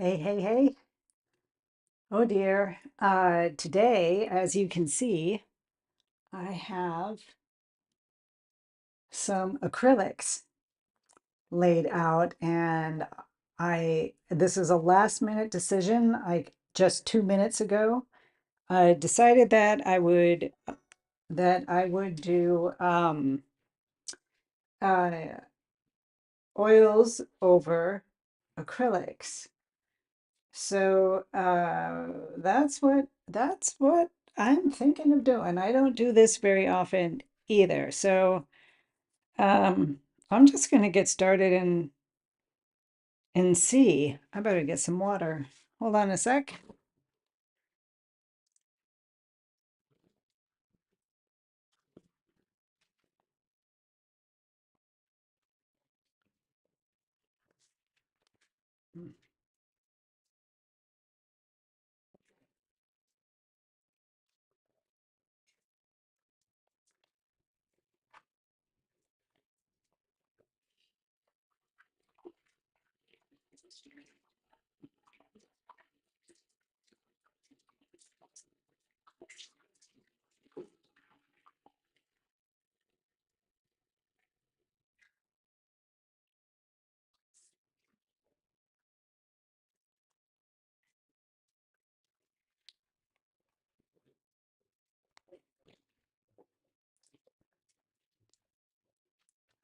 Hey, hey, hey. Oh dear. Today, as you can see, I have some acrylics laid out and this is a last minute decision. Just 2 minutes ago, I decided that I would do uh, oils over acrylics. So that's what I'm thinking of doing. I don't do this very often either. So um, I'm just gonna get started and see. I better get some water. Hold on a sec.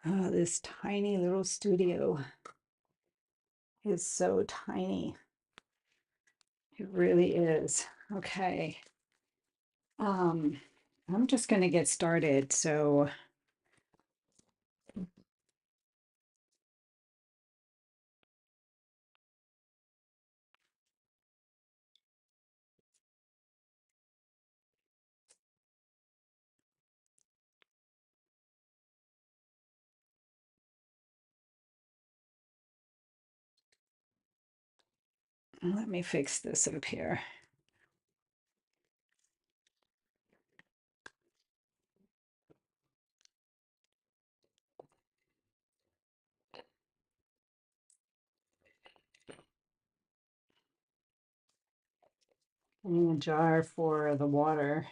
Oh, this tiny little studio is so tiny. It really is. Okay. Um, I'm just gonna get started. So let me fix this up here. In a jar for the water.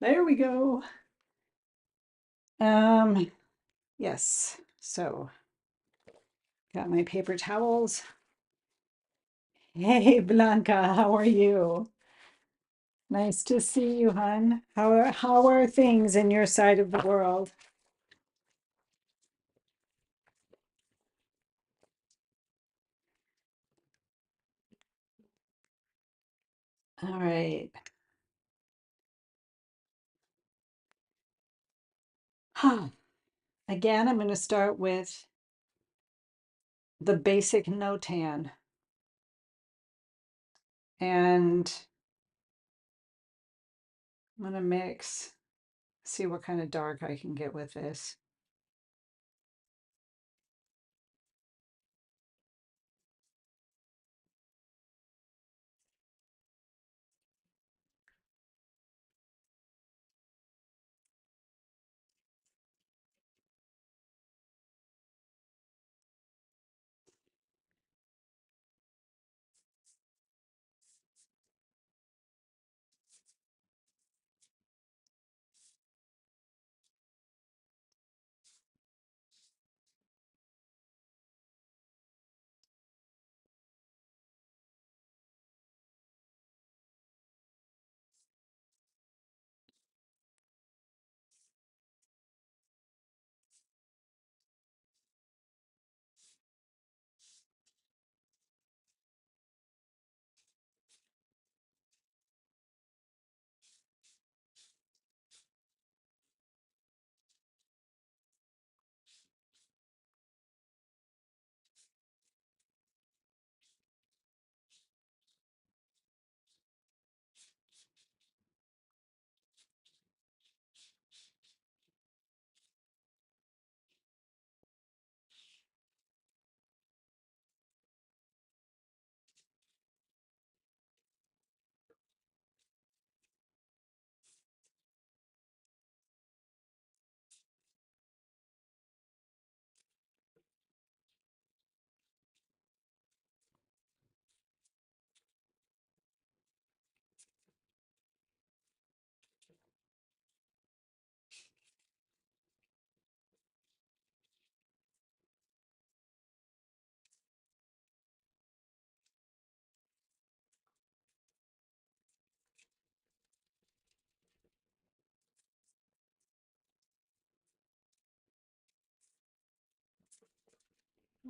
There we go. Um, yes. So got my paper towels. Hey, Blanca, how are you? Nice to see you, hon. How are things in your side of the world? All right. Again, I'm going to start with the basic notan and I'm going to mix, see what kind of dark I can get with this.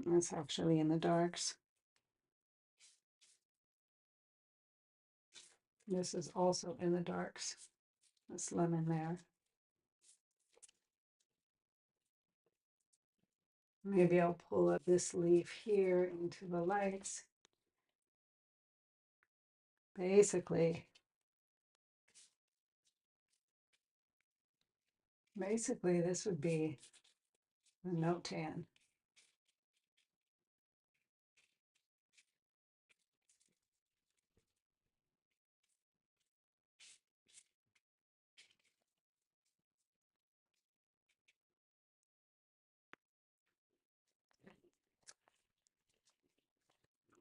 That's actually in the darks. This is also in the darks. This lemon there. Maybe I'll pull up this leaf here into the lights. Basically, this would be the note tan.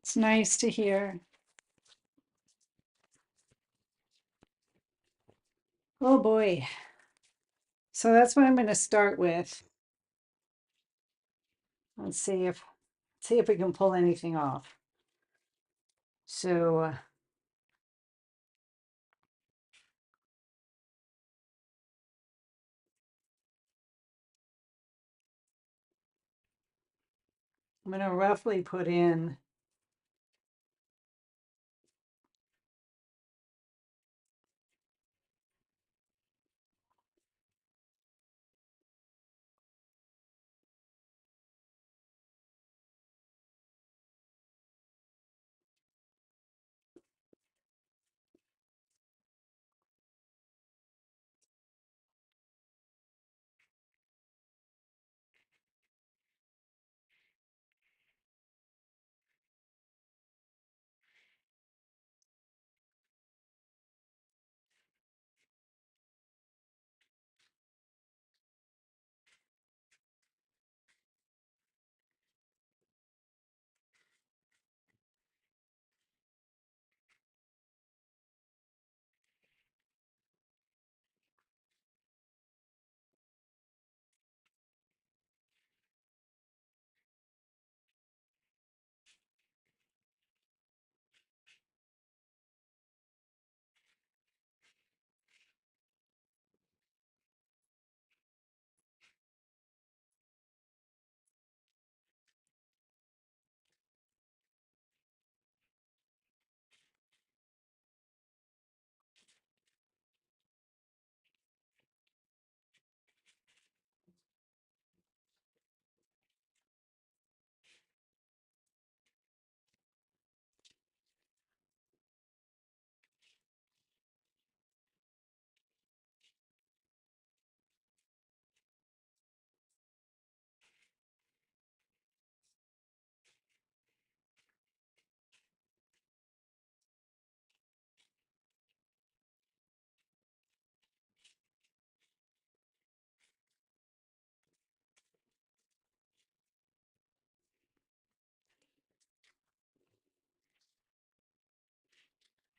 It's nice to hear. Oh boy. So that's what I'm going to start with. Let's see if we can pull anything off. So I'm going to roughly put in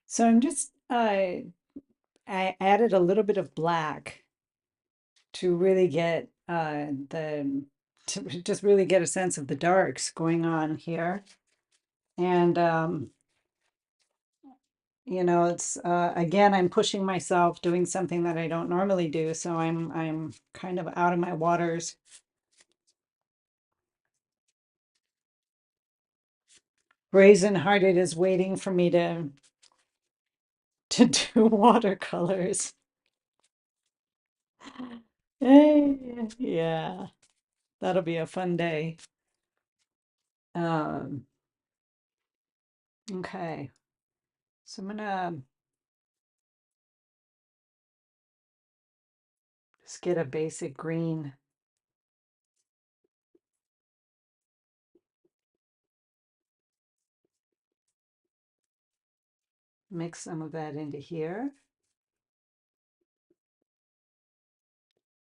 so I'm just I added a little bit of black to really get the to just really get a sense of the darks going on here. And you know, it's again, I'm pushing myself doing something that I don't normally do, so I'm kind of out of my waters. Brazen Hearted is waiting for me to do watercolors. Yeah, that'll be a fun day. Um, okay, so I'm gonna just get a basic green, mix some of that into here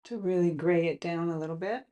to really gray it down a little bit.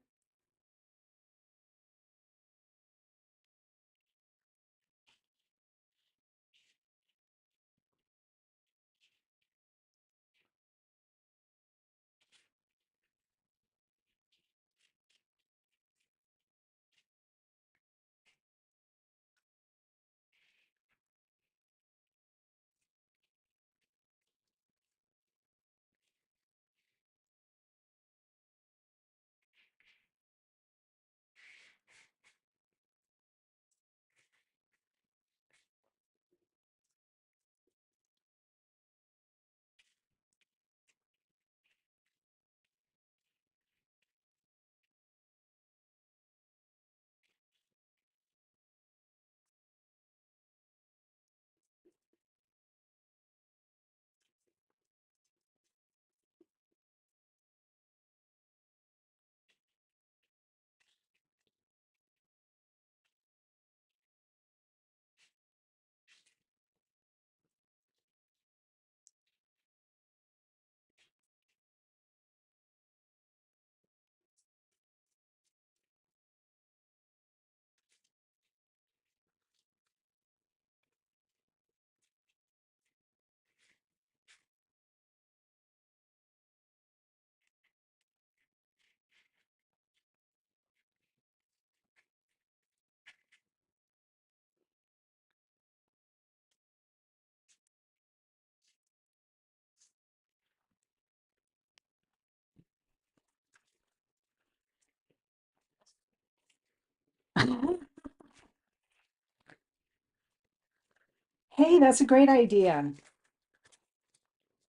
Hey, that's a great idea.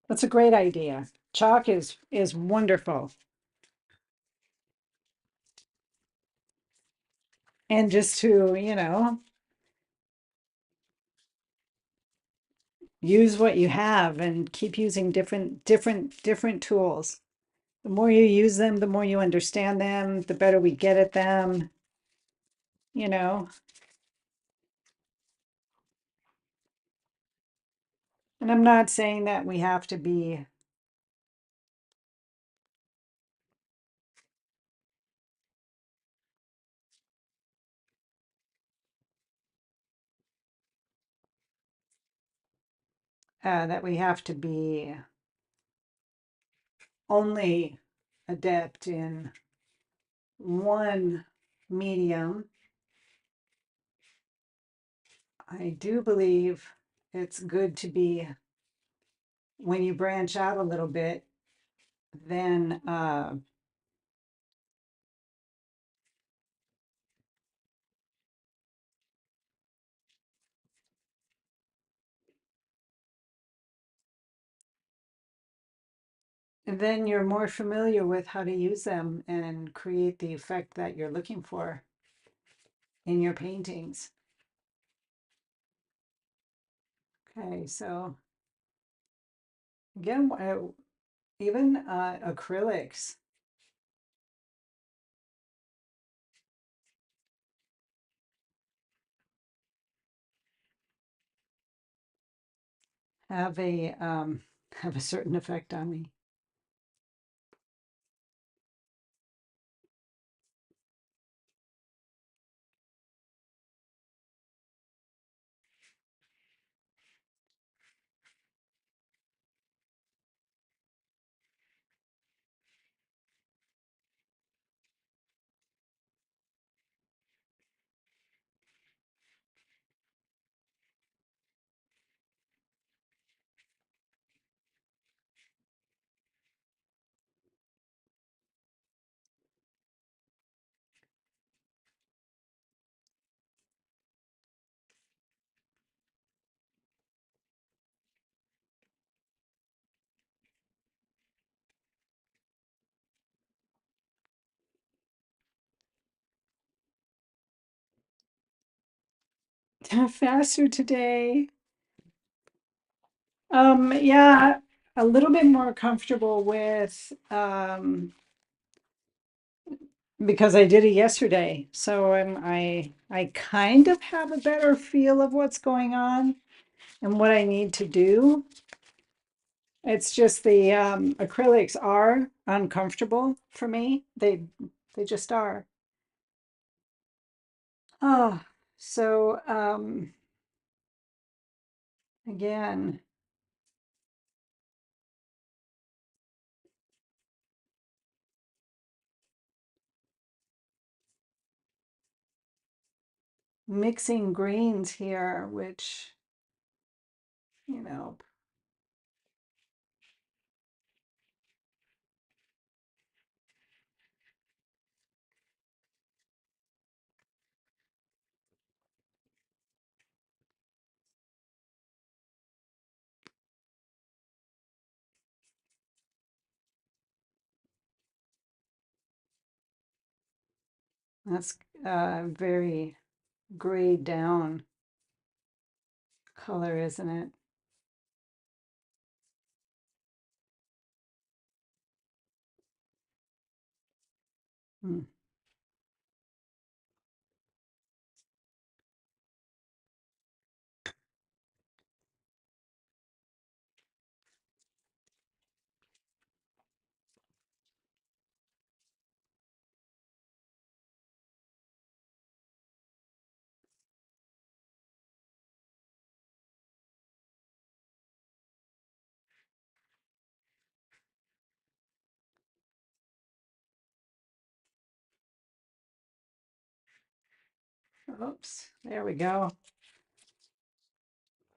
That's a great idea. Chalk is wonderful. And just to, use what you have and keep using different tools. The more you use them, the more you understand them, the better we get at them, you know. And I'm not saying that we have to be that we have to be only adept in one medium. I do believe it's good to be, when you branch out a little bit, then then you're more familiar with how to use them and create the effect that you're looking for in your paintings. Okay, so again, even acrylics have a have a certain effect on me. Faster today. Yeah, a little bit more comfortable with because I did it yesterday. So I kind of have a better feel of what's going on and what I need to do. It's just the acrylics are uncomfortable for me. They just are. Oh, so again, mixing greens here, which, you know, that's very grayed down color, isn't it? Hmm. Oops, there we go.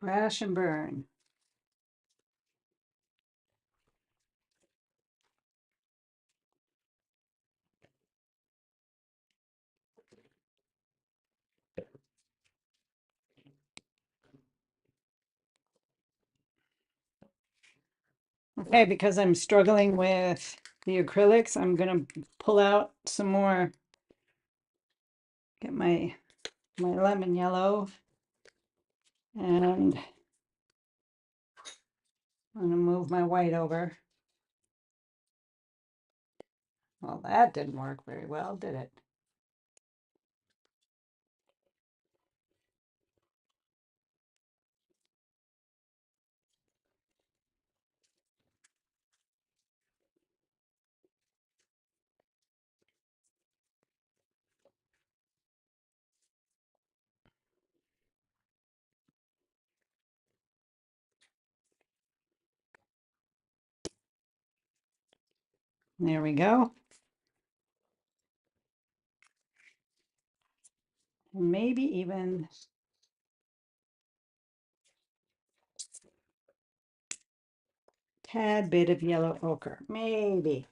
Crash and burn. Okay, because I'm struggling with the acrylics, I'm gonna pull out some more, get my lemon yellow, and I'm gonna move my white over. Well, that didn't work very well, did it? There we go. Maybe even tad bit of yellow ochre, maybe.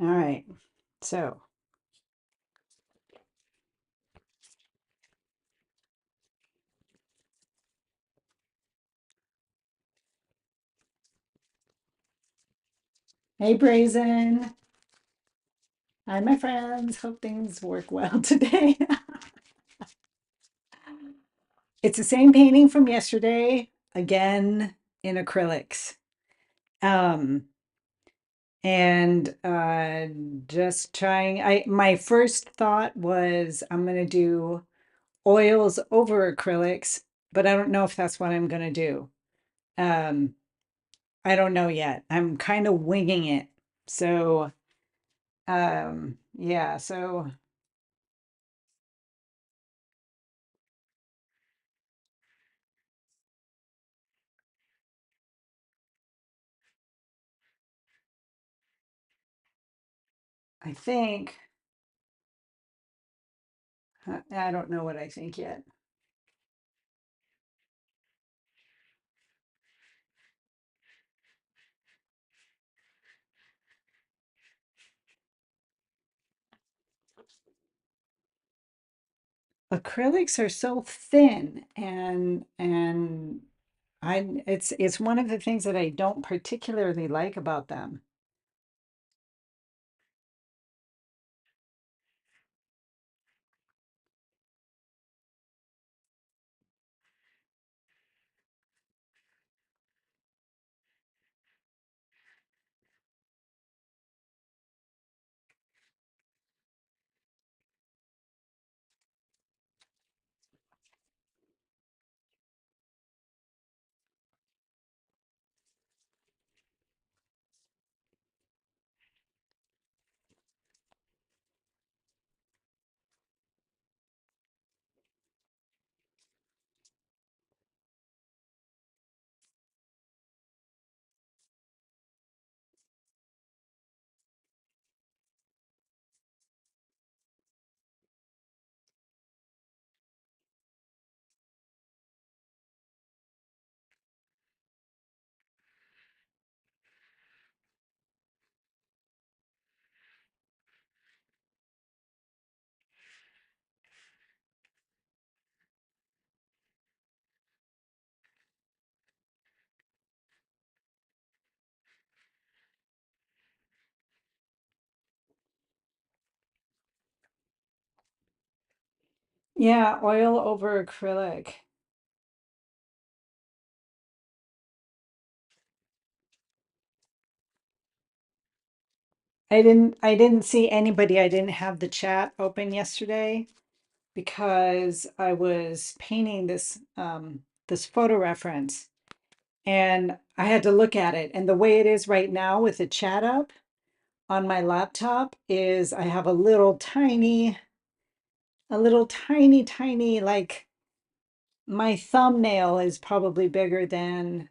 All right, so hey Brazen. Hi, my friends. Hope things work well today. It's the same painting from yesterday, again in acrylics. Um, and just trying, my first thought was I'm gonna do oils over acrylics, but I don't know if that's what I'm gonna do. Um, I don't know yet. I'm kind of winging it. So, yeah, so I think, I don't know what I think yet. Acrylics are so thin and it's one of the things that I don't particularly like about them. Yeah, oil over acrylic. I didn't see anybody. I didn't have the chat open yesterday because I was painting this photo reference and I had to look at it. And the way it is right now with the chat up on my laptop is I have a little tiny, like my thumbnail is probably bigger than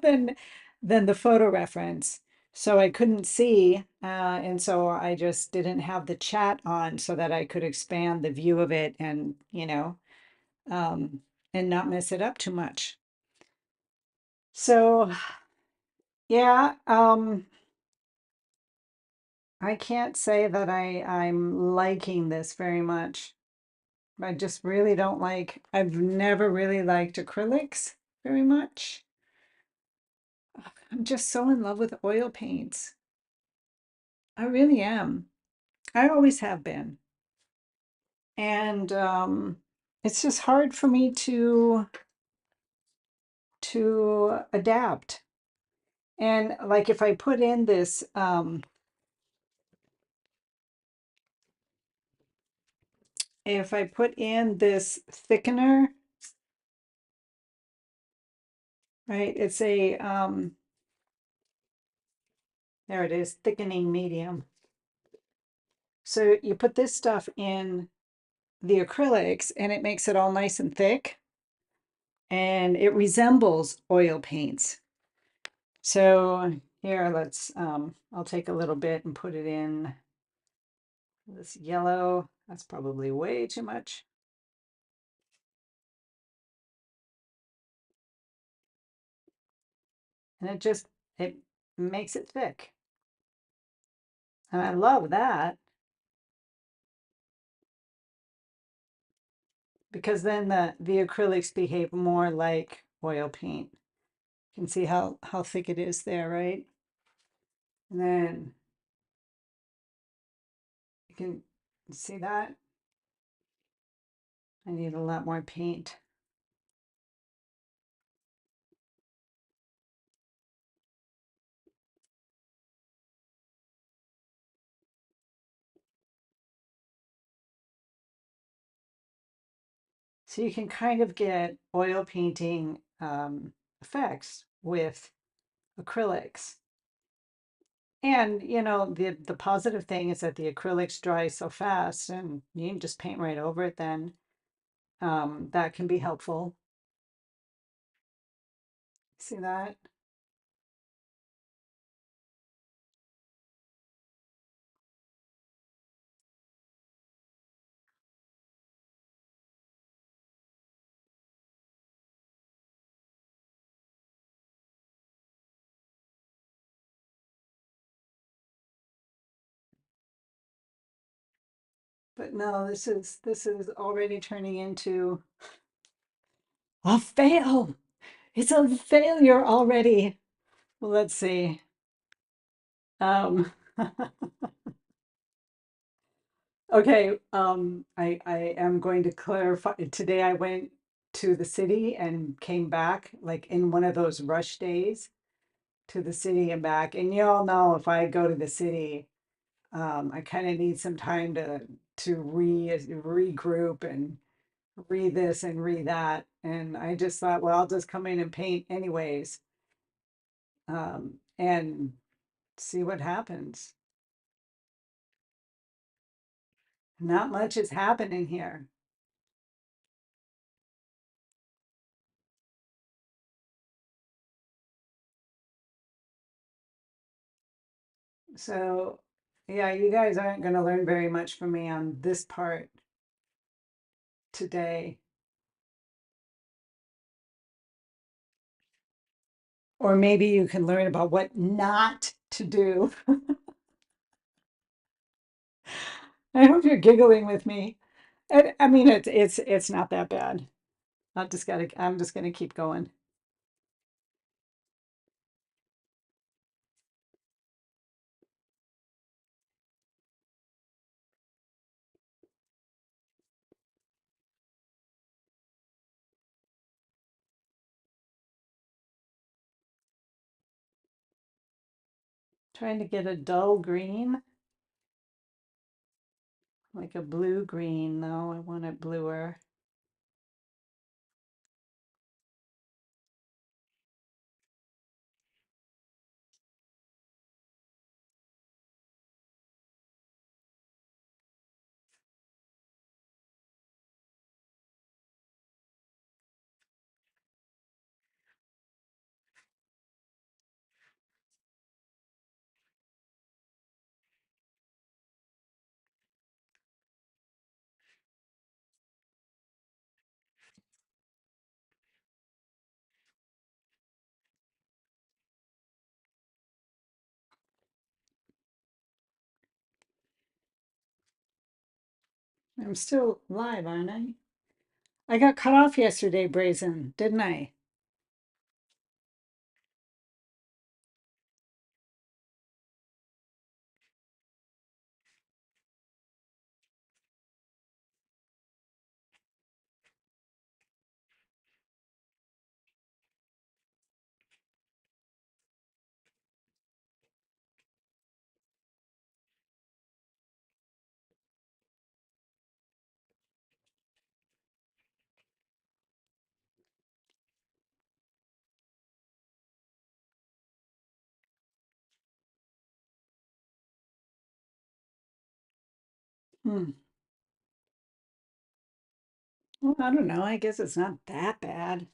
than than the photo reference. So I couldn't see, and so I just didn't have the chat on so that I could expand the view of it and, um, and not mess it up too much. So yeah, I can't say that I'm liking this very much. I just really don't like, I've never really liked acrylics very much. I'm just so in love with oil paints. I really am. I always have been. And it's just hard for me to adapt. And like if I put in this if I put in this thickener, right? It's a there it is, thickening medium. So you put this stuff in the acrylics and it makes it all nice and thick and it resembles oil paints. So here, I'll take a little bit and put it in this yellow. That's probably way too much. And it makes it thick. And I love that because then the acrylics behave more like oil paint. You can see how thick it is there, right? And then you can see that. I need a lot more paint. So you can kind of get oil painting effects with acrylics. And you know, the positive thing is that the acrylics dry so fast and you can just paint right over it then. That can be helpful. See that? But no, this is already turning into a fail. It's a failure already. Well, let's see. Um, okay, I am going to clarify. Today I went to the city and came back like in one of those rush days to the city and back. And you all know if I go to the city, I kind of need some time to regroup and read this and read that. And I just thought, well, I'll just come in and paint anyways, and see what happens. Not much is happening here. So, yeah, you guys aren't going to learn very much from me on this part today. Or maybe you can learn about what not to do. I hope you're giggling with me. And, I mean, it's not that bad. I'm just gonna keep going. Trying to get a dull green, like a blue green. No, I want it bluer. I'm still live, aren't I? I got cut off yesterday, Brazen, didn't I? Hmm. Well, I don't know. I guess it's not that bad.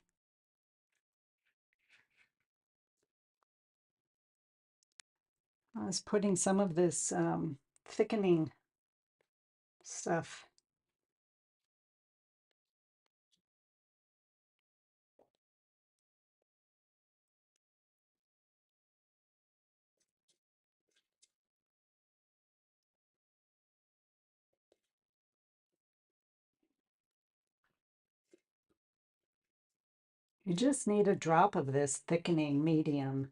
I was putting some of this thickening stuff. You just need a drop of this thickening medium.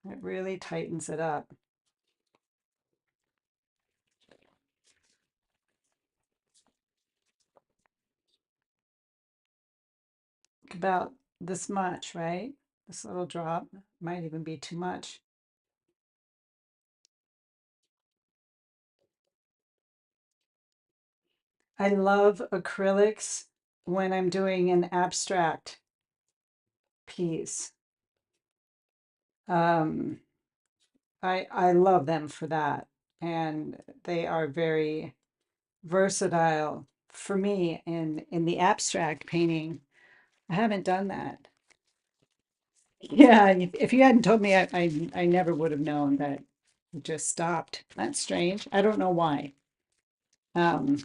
It really tightens it up. About this much, right? This little drop might even be too much. I love acrylics when I'm doing an abstract piece. Um, I love them for that, and they are very versatile for me in the abstract painting. I haven't done that. Yeah, if you hadn't told me, I never would have known that it just stopped. That's strange. I don't know why. Um,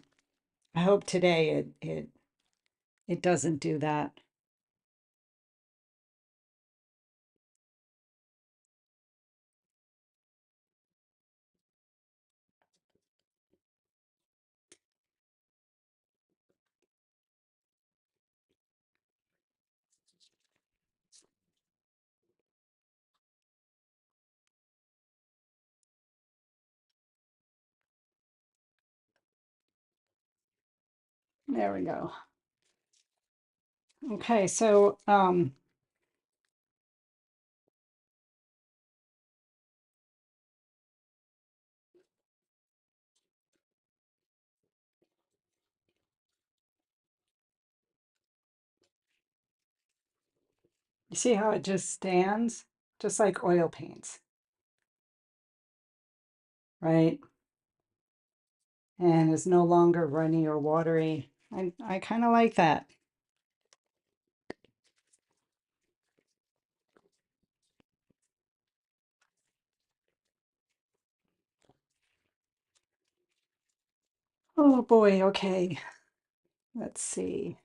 I hope today it doesn't do that. There we go. Okay, so you see how it just stands, just like oil paints, right? And is no longer runny or watery. I kind of like that. Oh boy, okay. Let's see.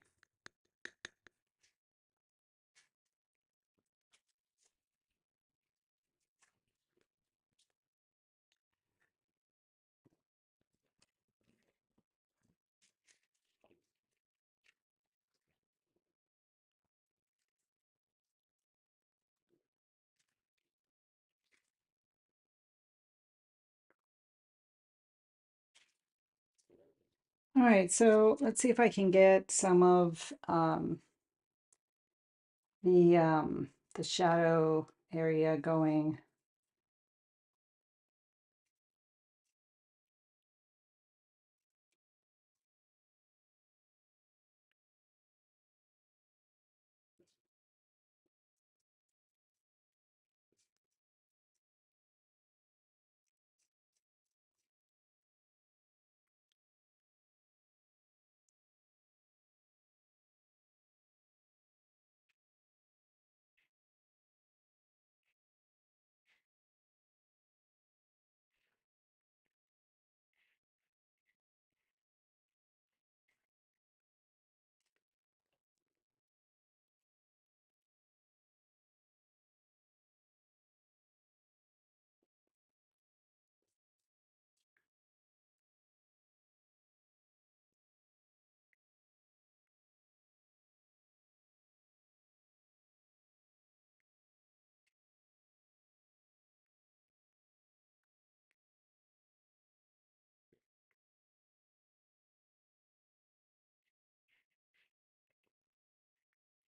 All right, so let's see if I can get some of the shadow area going.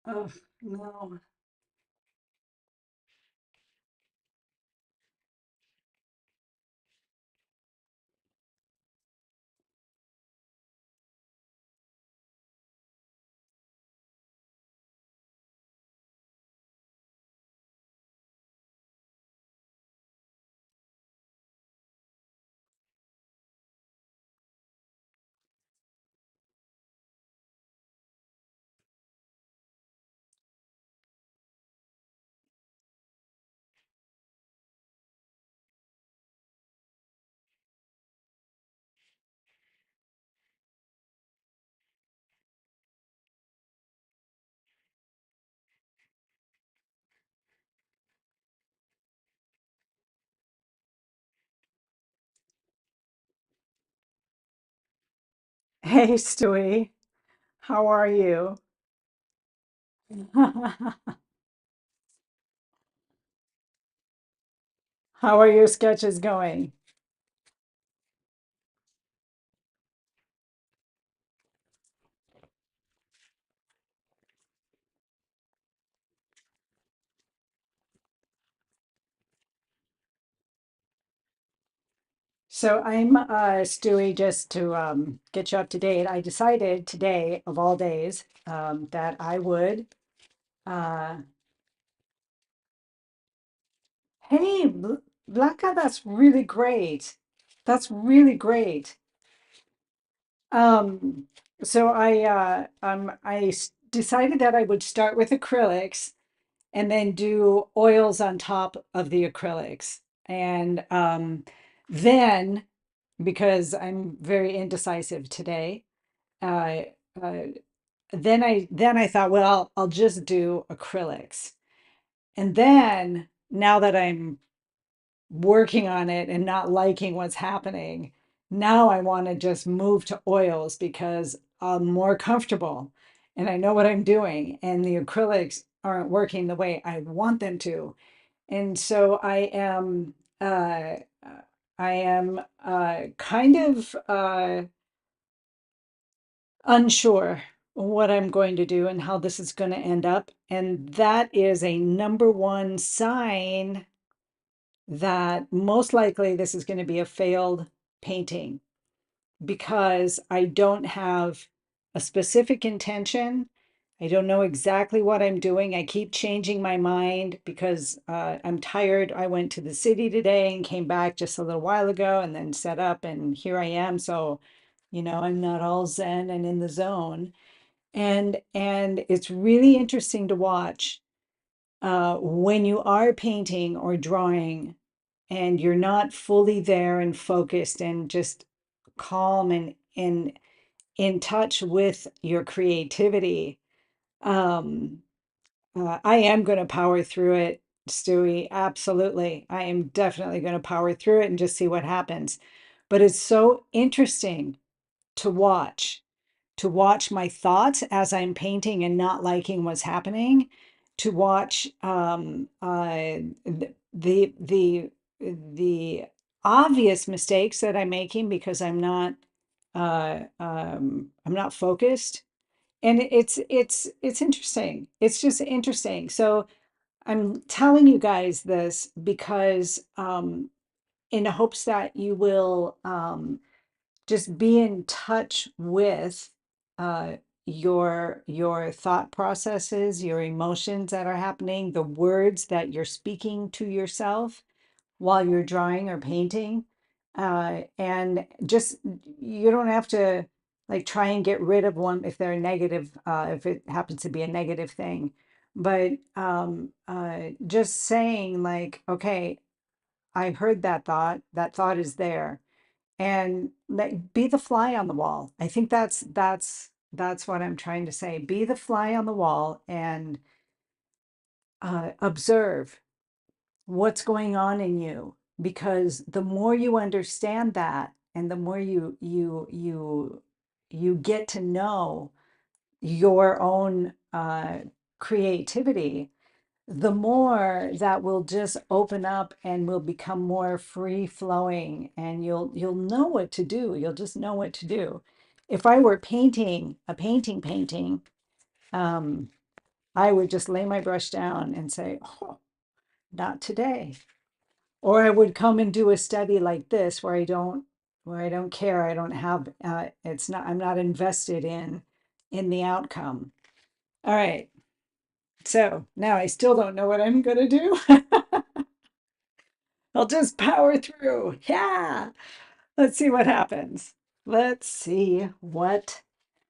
Oh, no. Hey, Stewie, how are you? How are your sketches going? So I'm Stewie, just to get you up to date. I decided today, of all days, that I would. Uh, hey, Blanca, that's really great. That's really great. Um, so decided that I would start with acrylics and then do oils on top of the acrylics. And then, because I'm very indecisive today, uh, uh, then I thought, well, I'll just do acrylics. And then now that I'm working on it and not liking what's happening, now I want to just move to oils because I'm more comfortable and I know what I'm doing, and the acrylics aren't working the way I want them to. And so uh, I am kind of unsure what I'm going to do and how this is going to end up. And that is a number one sign that most likely this is going to be a failed painting, because I don't have a specific intention. I don't know exactly what I'm doing. I keep changing my mind because I'm tired. I went to the city today and came back just a little while ago and then set up, and here I am. So, I'm not all zen and in the zone. And it's really interesting to watch when you are painting or drawing and you're not fully there and focused and just calm and in touch with your creativity. Um, I am going to power through it, Stewie. Absolutely. I am definitely going to power through it and just see what happens. But it's so interesting to watch my thoughts as I'm painting and not liking what's happening, to watch the obvious mistakes that I'm making because I'm not focused. And it's interesting. It's just interesting. So I'm telling you guys this because in hopes that you will just be in touch with uh, your thought processes, your emotions that are happening, the words that you're speaking to yourself while you're drawing or painting. And just, you don't have to like try and get rid of one if they're negative, if it happens to be a negative thing. But just saying, like, okay, I heard that thought is there, and like, be the fly on the wall. I think that's what I'm trying to say. Be the fly on the wall and observe what's going on in you, because the more you understand that, and the more you get to know your own creativity, the more that will just open up and will become more free flowing, and you'll know what to do. You'll just know what to do. If I were painting a painting, um, I would just lay my brush down and say, oh, not today. Or I would come and do a study like this where I don't care. I don't have it's not I'm not invested in the outcome. All right. So now I still don't know what I'm gonna do. I'll just power through. Yeah. Let's see what happens. Let's see what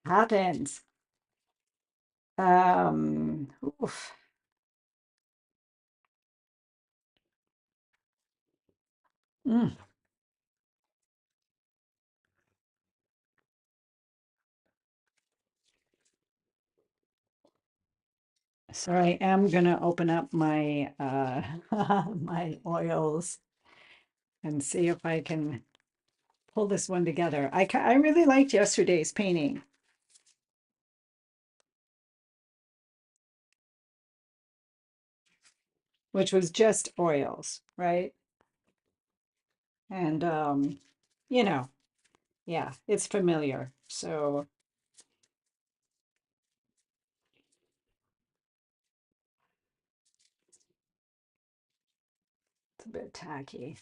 happens. Oof. Mm. So I am gonna open up my my oils and see if I can pull this one together. I really liked yesterday's painting, which was just oils, right? And you know, yeah, it's familiar. So it's a bit tacky.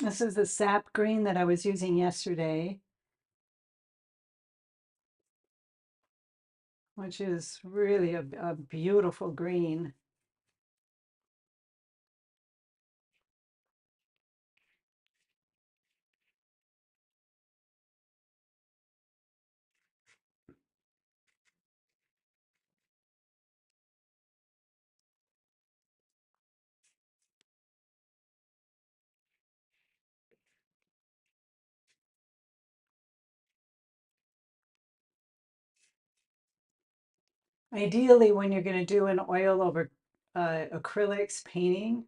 This is the sap green that I was using yesterday, which is really a beautiful green. Ideally, when you're going to do an oil over acrylics painting,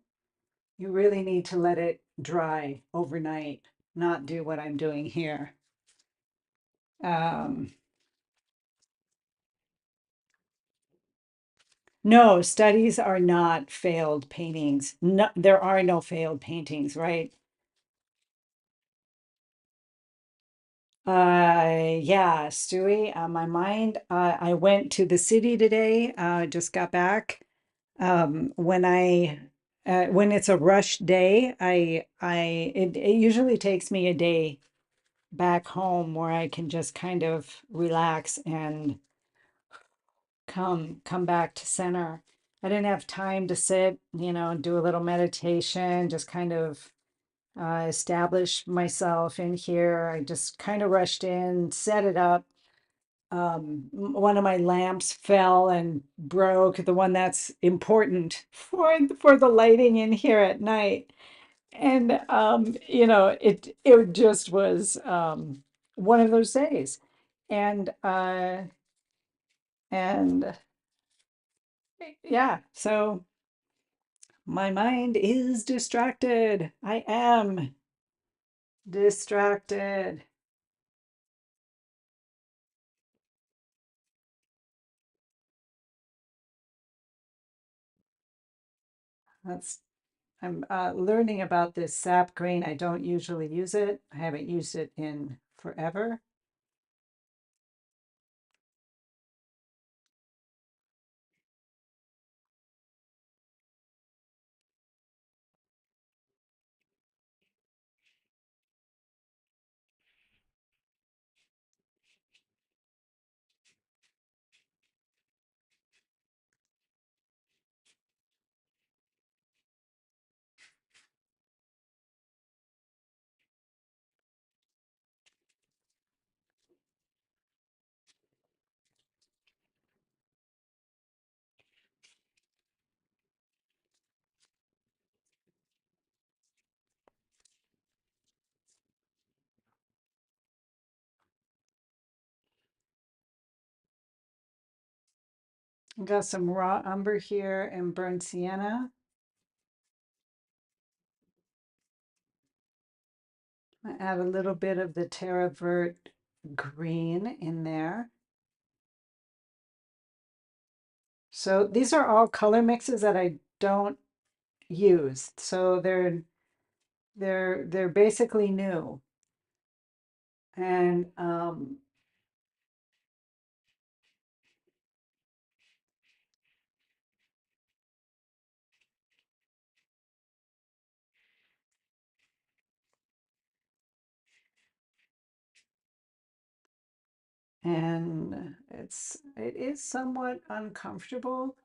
you really need to let it dry overnight, not do what I'm doing here. Um, no, studies are not failed paintings. No, there are no failed paintings, right? Yeah, Stewie, my mind, I went to the city today, just got back. When it's a rush day, it usually takes me a day back home where I can just kind of relax and come back to center. I didn't have time to sit, do a little meditation, just kind of establish myself in here. I just kind of rushed in, set it up. One of my lamps fell and broke, the one that's important for the lighting in here at night. And it just was one of those days. And yeah, so my mind is distracted. I am distracted. That's I'm learning about this sap green. I don't usually use it. I haven't used it in forever. I got some raw umber here and burnt sienna. I add a little bit of the Terra Vert green in there. So these are all color mixes that I don't use. So they're basically new. And and it is somewhat uncomfortable.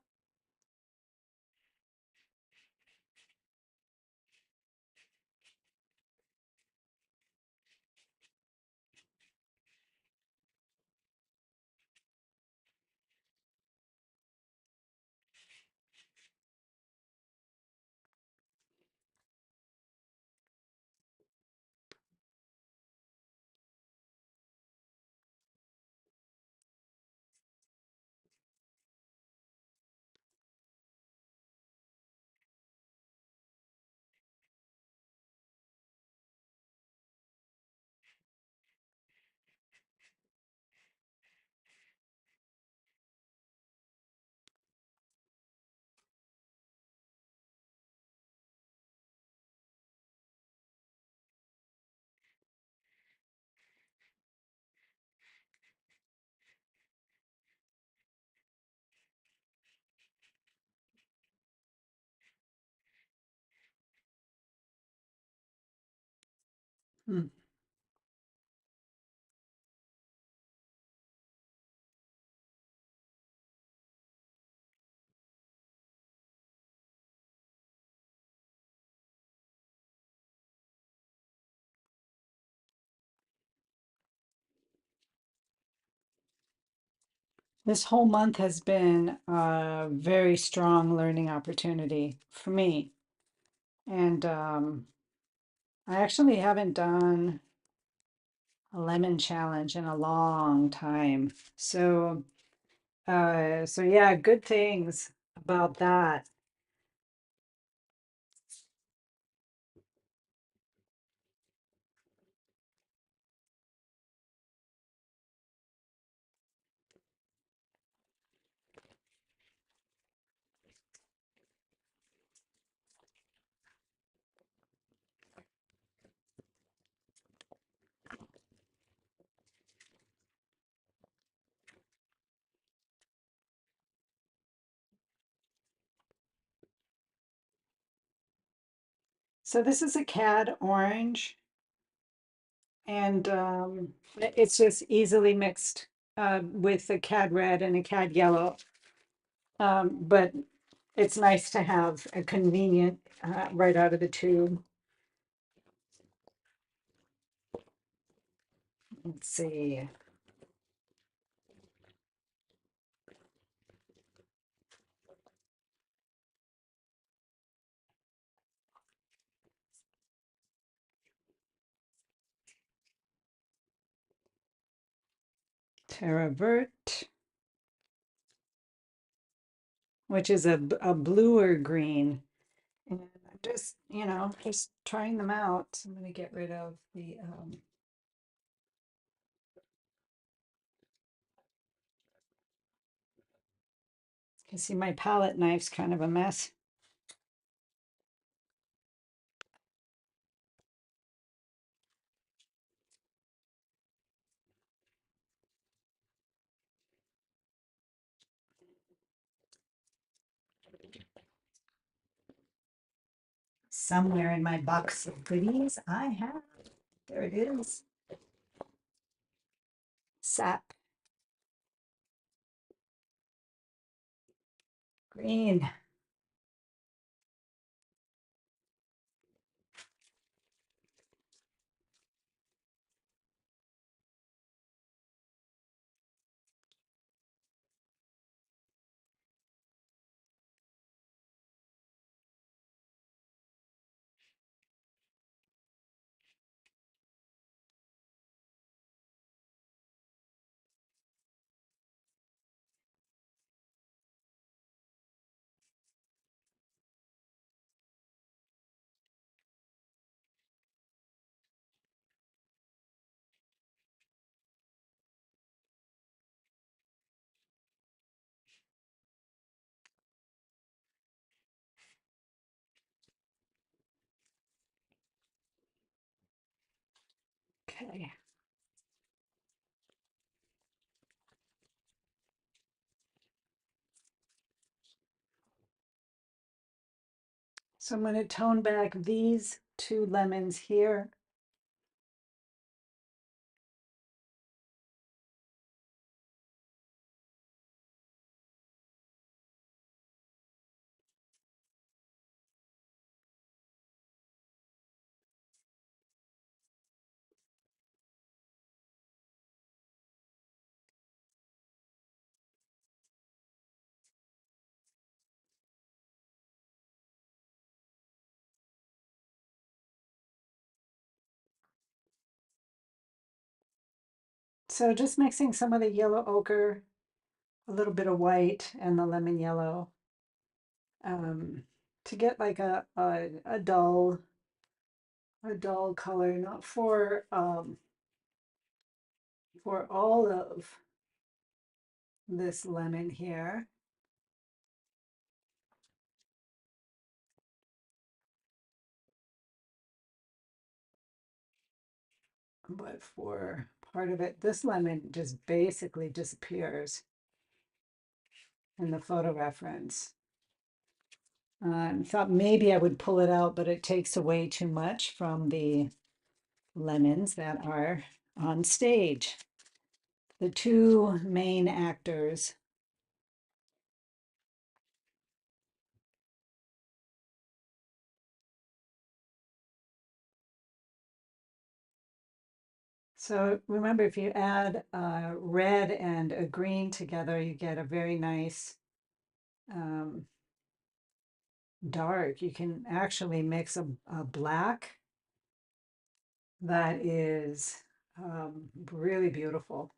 Hmm. This whole month has been a very strong learning opportunity for me. And I actually haven't done a lemon challenge in a long time. So yeah, good things about that. So this is a cad orange, and it's just easily mixed with a cad red and a cad yellow. But it's nice to have a convenient right out of the tube. Let's see. Terra Vert, which is a bluer green. And I'm just, just trying them out. I'm going to get rid of the, you can see my palette knife's kind of a mess. Somewhere in my box of goodies, I have, there it is, sap green. Okay. So I'm going to tone back these two lemons here. So just mixing some of the yellow ochre, a little bit of white, and the lemon yellow um, to get like a dull color, not for all of this lemon here, but for part of it. This lemon just basically disappears in the photo reference. Thought maybe I would pull it out, but it takes away too much from the lemons that are on stage. The two main actors. So remember, if you add a red and a green together, you get a very nice um, dark. You can actually mix a black that is really beautiful.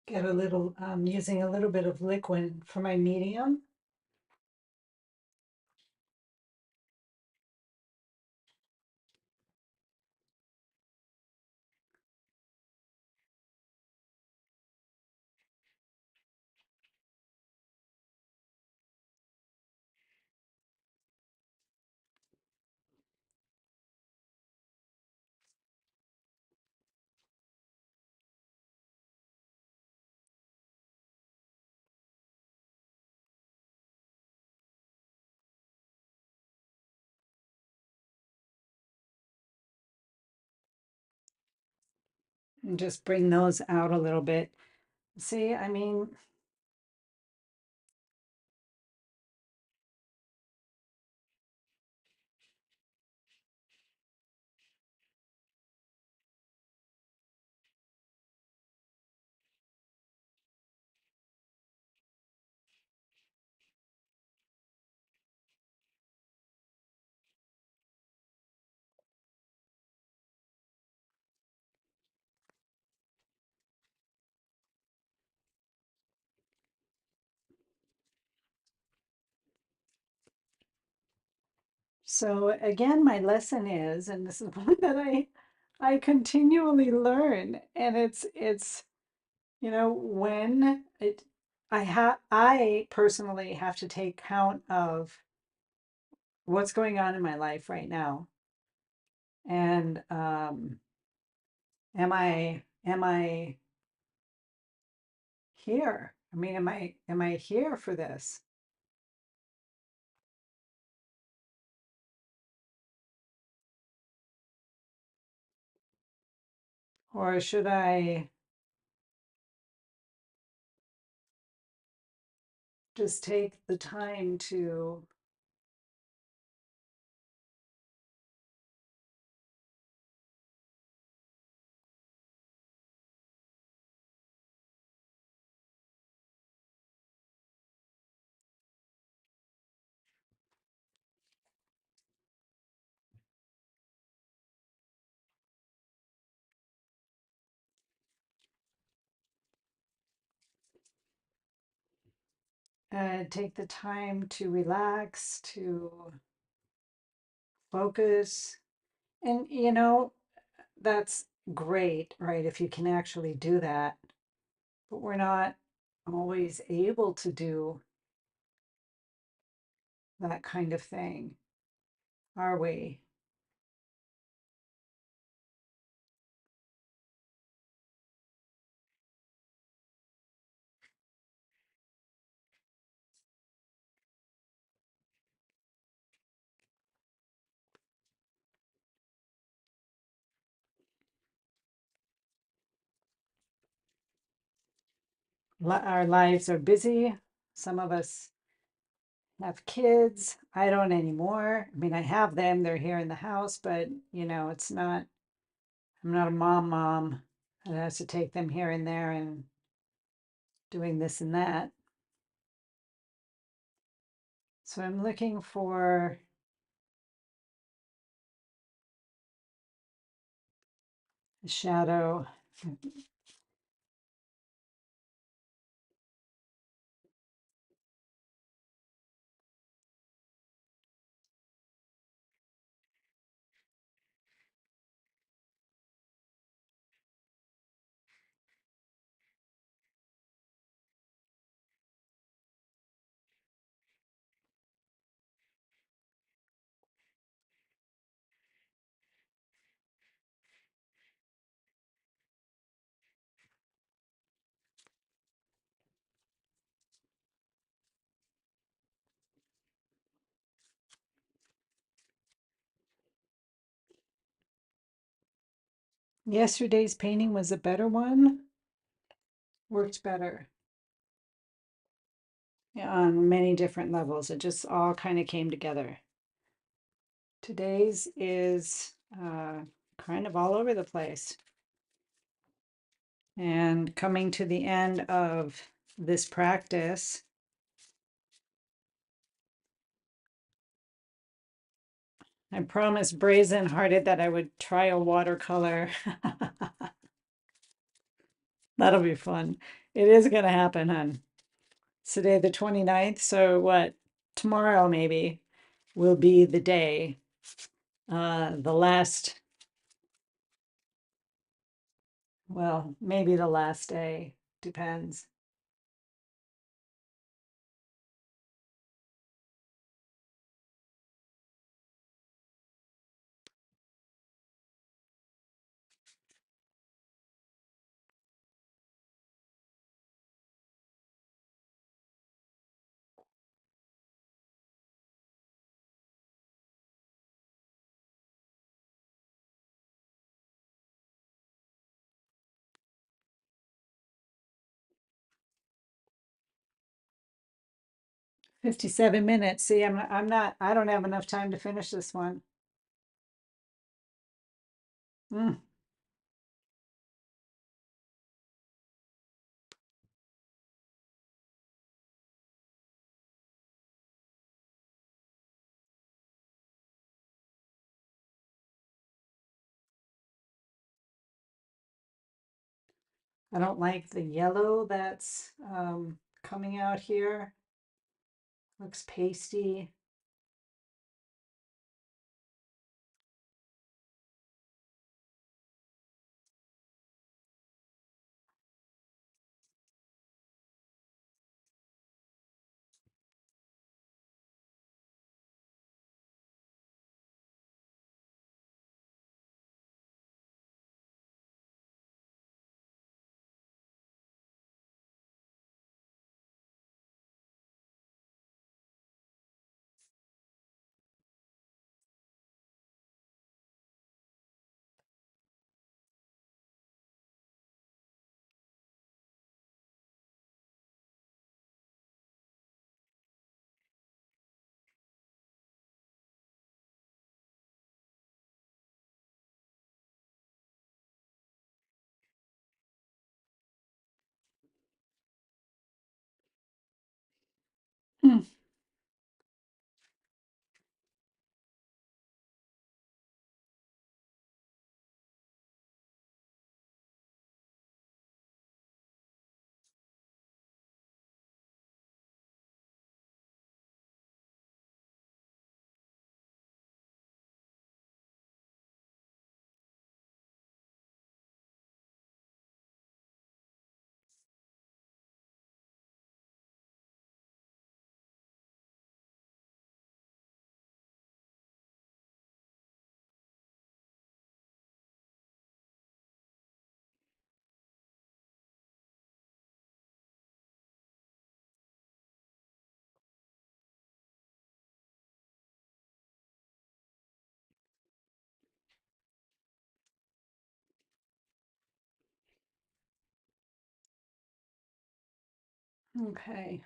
Get a little, using a little bit of liquid for my medium. And just bring those out a little bit. See, I mean, so again, my lesson is, and this is one that I continually learn, and it's when I personally have to take count of what's going on in my life right now, and am I here? I mean, am I here for this, or should I just take the time to take the time to relax, to focus. And, that's great, right? If you can actually do that. But we're not always able to do that kind of thing, are we? Our lives are busy. Some of us have kids. I don't anymore. I mean, I have them, they're here in the house, but it's not, I'm not a mom that has to take them here and there and doing this and that. So I'm looking for a shadow. Yesterday's painting was a better one, worked better, yeah, on many different levels. It just all kind of came together. Today's is kind of all over the place. And coming to the end of this practice, I promised Brazen Hearted that I would try a watercolor. That'll be fun. It is going to happen, hon. It's today the 29th, so what? Tomorrow maybe will be the day. The last, well, maybe the last day, depends. $57. See, I don't have enough time to finish this one. Mm, I don't like the yellow that's coming out here. Looks pasty. Okay.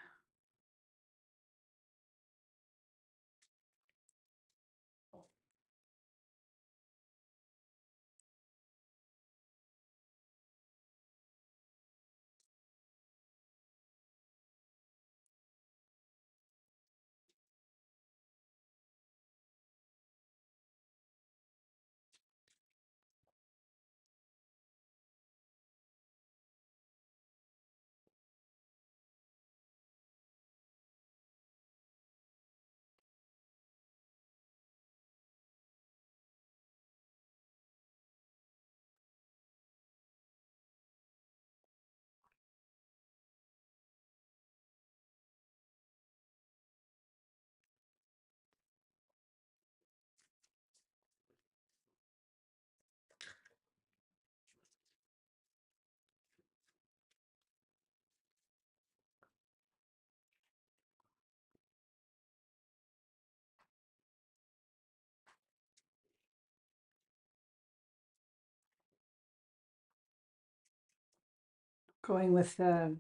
Going with the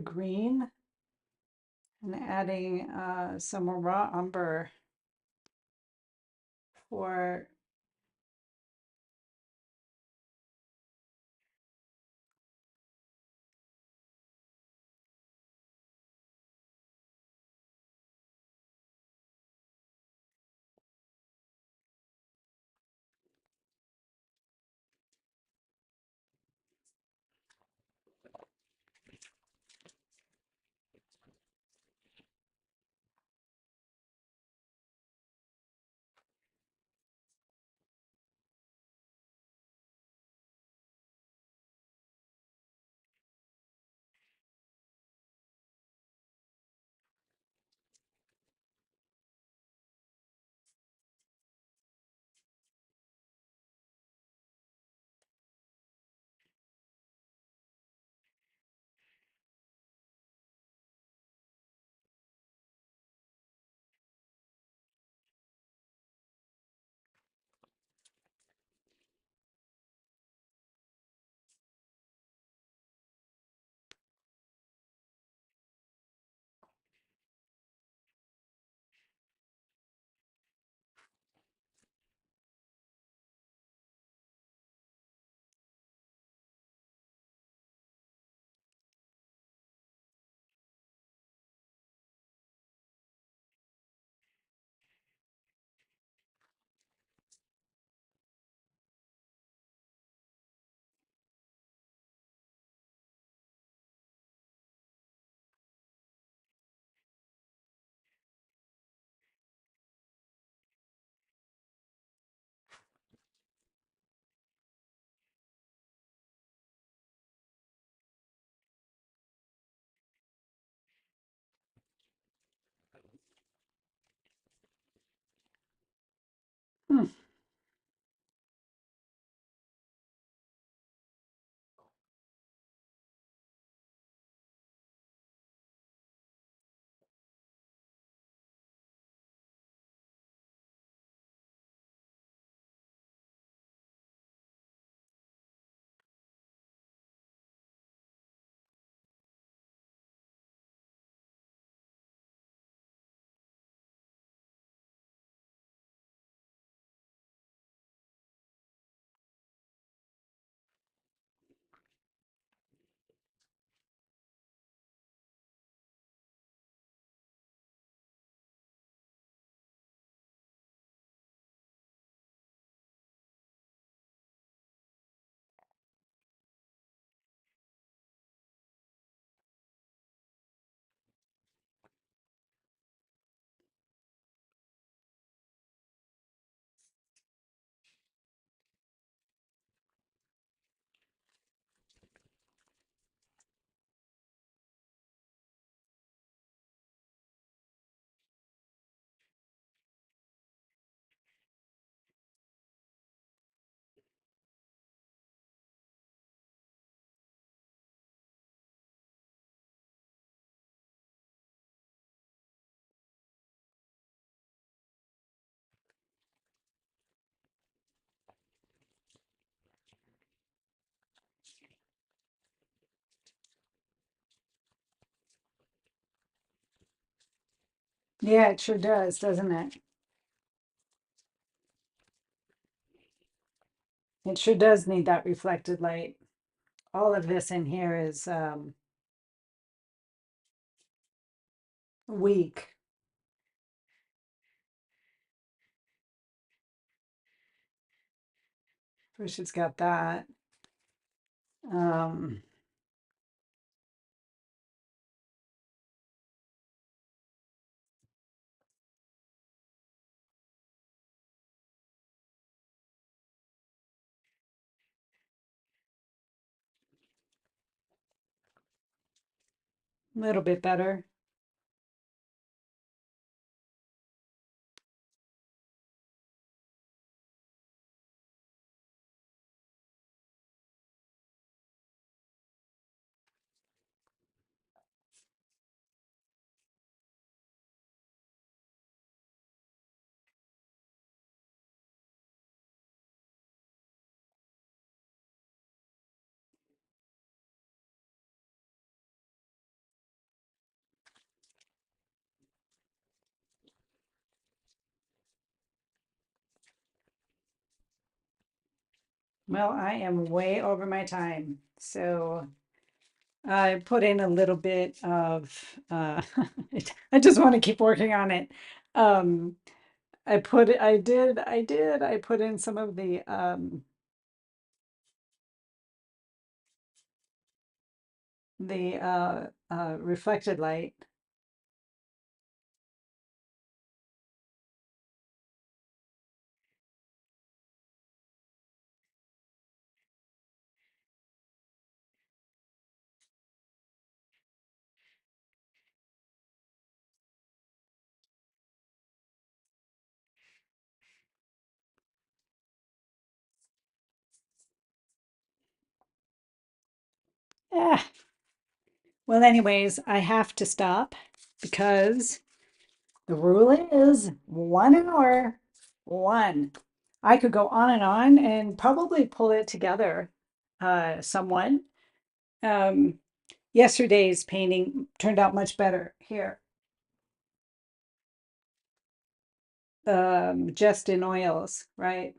green and adding some raw umber for Yeah, it sure does, doesn't it? It sure does need that reflected light. All of this in here is weak. First, it's got that. Um, a little bit better. Well, I am way over my time. So I put in a little bit of, I just want to keep working on it. Um, I put in some of the reflected light. Yeah. Well, anyways, I have to stop because the rule is 1 hour. One. I could go on and probably pull it together somewhat. Um, Yesterday's painting turned out much better here, just in oils, right?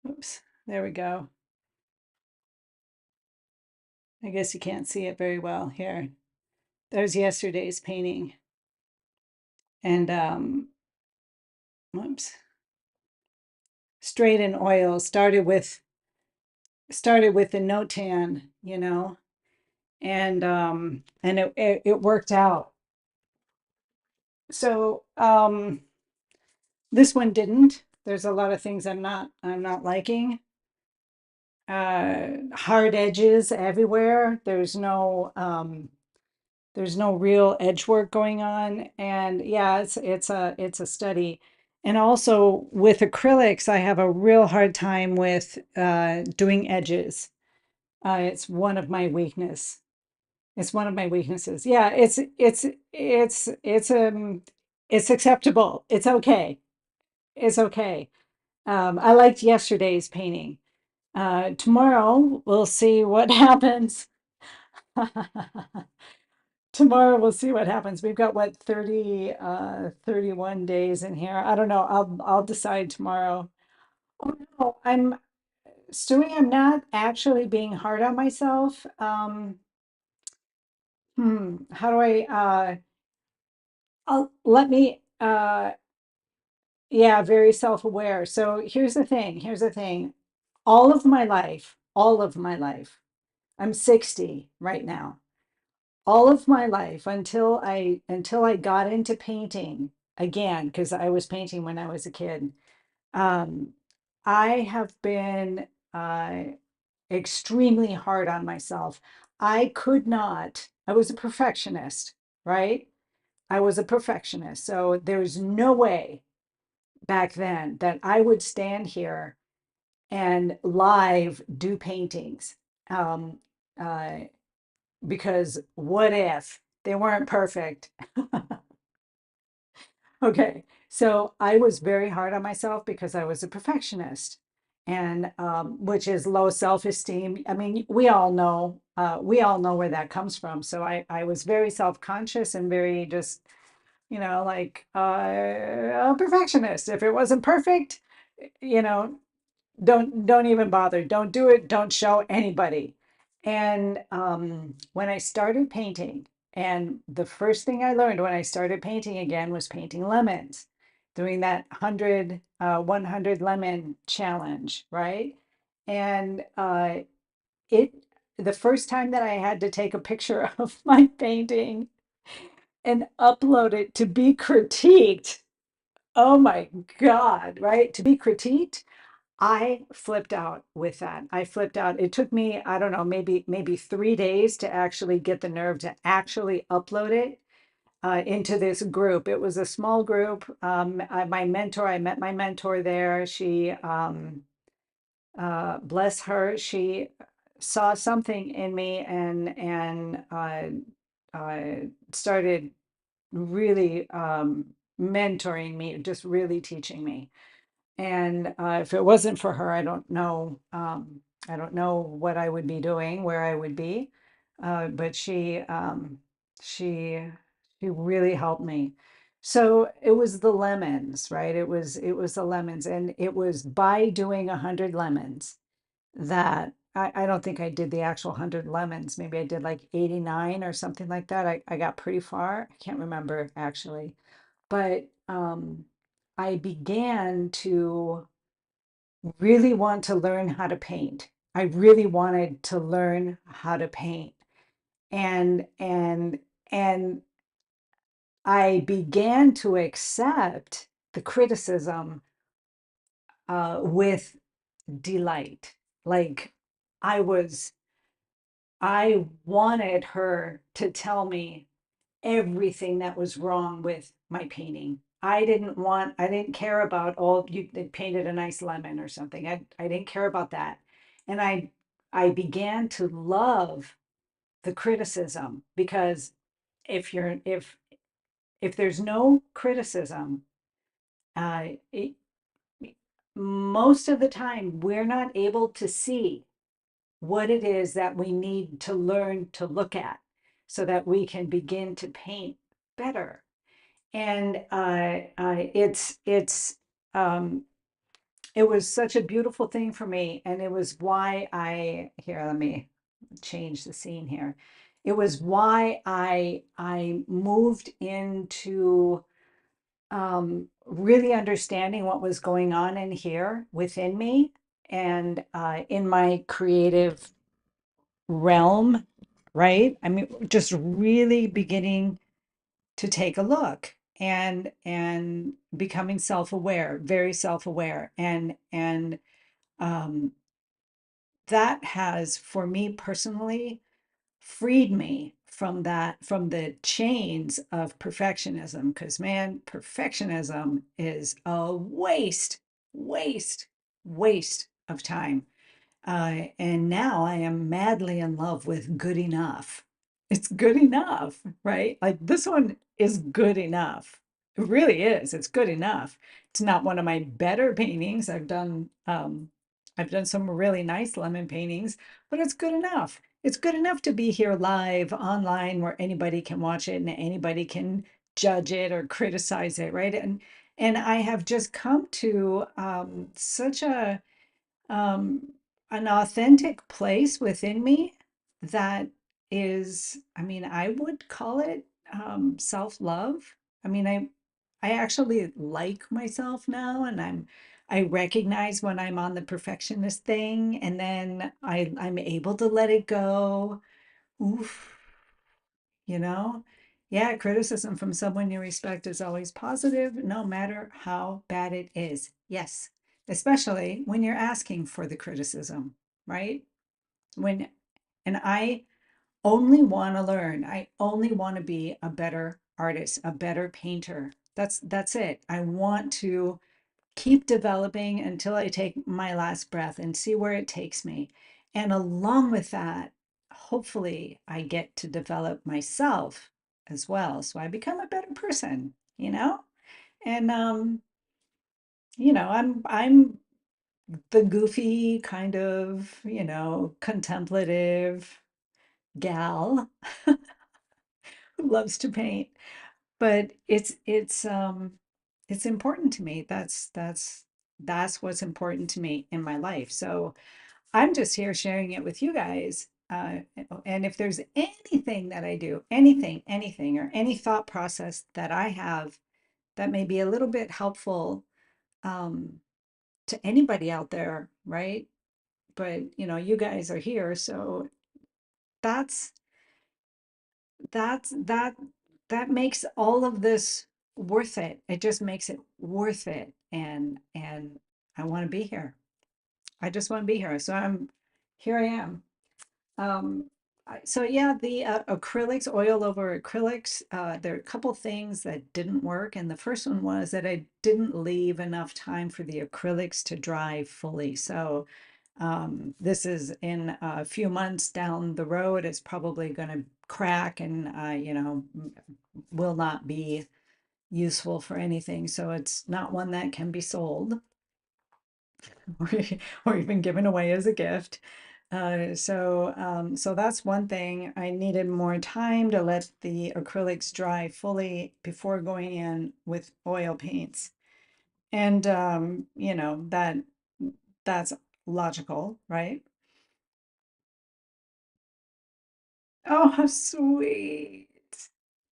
Oops, there we go. I guess you can't see it very well here. There's yesterday's painting. And whoops, straight in oil. Started with the notan, and it worked out. So this one didn't. There's a lot of things I'm not liking. Hard edges everywhere. There's no real edge work going on. And yeah, it's a study. And also with acrylics, I have a real hard time with doing edges. It's one of my weakness. It's one of my weaknesses. Yeah, it's acceptable. It's okay. It's okay. I liked yesterday's painting. Tomorrow we'll see what happens. Tomorrow we'll see what happens. We've got what 31 days in here. I don't know. I'll decide tomorrow. Oh no, Stewie, I'm not actually being hard on myself. How do let me yeah, very self-aware. So here's the thing. All of my life, I'm 60 right now. All of my life until I got into painting again, because I was painting when I was a kid. Um, I have been extremely hard on myself. I was a perfectionist, right? I was a perfectionist. So there's no way back then that I would stand here and live do paintings. Um, uh, because what if they weren't perfect? Okay, so I was very hard on myself because I was a perfectionist, and which is low self-esteem. I mean, we all know we all know where that comes from. So I was very self-conscious and very just, like a perfectionist. If it wasn't perfect, you know, don't even bother. Don't do it. Don't show anybody. And when I started painting, and the first thing I learned when I started painting again was painting lemons, doing that 100 lemon challenge, right? And it the first time that I had to take a picture of my painting and upload it to be critiqued. Oh my God, right? To be critiqued, I flipped out with that. I flipped out. It took me, I don't know, maybe 3 days to actually get the nerve to actually upload it into this group. It was a small group. I met my mentor there. She, bless her, she saw something in me and started really mentoring me, just really teaching me. And if it wasn't for her, I don't know. I don't know what I would be doing, where I would be. But she, she really helped me. So it was the lemons, right? It was the lemons, and it was by doing 100 lemons that I don't think I did the actual 100 lemons. Maybe I did like 89 or something like that. I got pretty far. I can't remember actually, but I began to really want to learn how to paint. I really wanted to learn how to paint. And I began to accept the criticism with delight. Like I was, I wanted her to tell me everything that was wrong with my painting. I didn't care about, oh, you they painted a nice lemon or something. I didn't care about that. And I began to love the criticism because if you're, if there's no criticism, it, most of the time we're not able to see what it is that we need to learn to look at so that we can begin to paint better. And um, it was such a beautiful thing for me, and it was why I here. Let me change the scene here. It was why I moved into really understanding what was going on in here within me and in my creative realm, right? I mean, just really beginning to take a look and becoming self-aware, very self-aware. And that has, for me personally, freed me from that, from the chains of perfectionism. Because man, perfectionism is a waste, waste of time. And now I am madly in love with good enough. It's good enough, right? Like this one is good enough. It really is. It's good enough. It's not one of my better paintings. I've done some really nice lemon paintings, but it's good enough. It's good enough to be here live online where anybody can watch it and anybody can judge it or criticize it, right? And I have just come to such um, an authentic place within me that is, I mean, I would call it self-love. I mean, I actually like myself now, and I recognize when I'm on the perfectionist thing, and then I'm able to let it go. Oof, you know? Yeah, criticism from someone you respect is always positive, no matter how bad it is. Yes, especially when you're asking for the criticism, right? When, and I only want to learn. I only want to be a better artist, a better painter. That's it. I want to keep developing until I take my last breath and see where it takes me. And along with that, hopefully I get to develop myself as well. So I become a better person, you know? And I'm the goofy kind of, contemplative, gal who loves to paint, but it's important to me. That's what's important to me in my life. So I'm just here sharing it with you guys. And if there's anything that I do, anything, or any thought process that I have that may be a little bit helpful um, to anybody out there, right? But you guys are here, so that's that that makes all of this worth it. It just makes it worth it, and I want to be here. I just want to be here. So here I am. Um, so yeah, the acrylics, oil over acrylics, there are a couple things that didn't work. And the first one was that I didn't leave enough time for the acrylics to dry fully. So this is in a few months down the road, it's probably going to crack and, will not be useful for anything. So it's not one that can be sold or, or even given away as a gift. So that's one thing. I needed more time to let the acrylics dry fully before going in with oil paints. And that's logical, right? Oh, how sweet.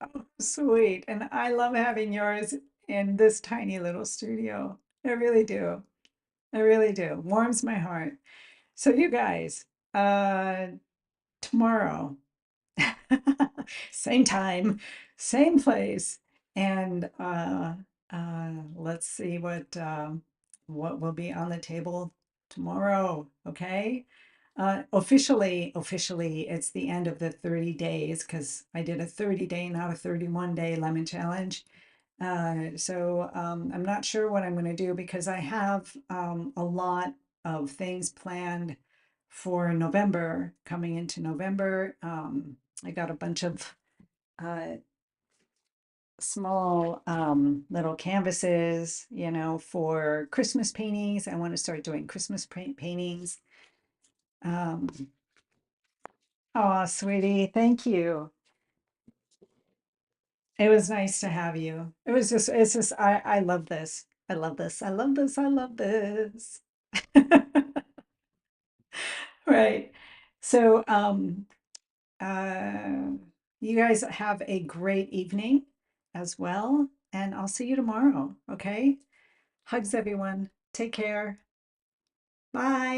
Oh, sweet. And I love having yours in this tiny little studio. I really do. I really do. Warms my heart. So you guys, uh tomorrow, same time, same place, and let's see what will be on the table tomorrow, okay? Officially, it's the end of the 30 days because I did a 30-day, not a 31-day lemon challenge. So I'm not sure what I'm going to do because I have a lot of things planned for November, coming into November. I got a bunch of uh, small little canvases, for Christmas paintings. I want to start doing Christmas paintings. Um, oh, sweetie, thank you. It was nice to have you. It's just, I love this. I love this. I love this. I love this. Right. So, uh, you guys have a great evening as well, and I'll see you tomorrow. Okay. Hugs, everyone. Take care. Bye.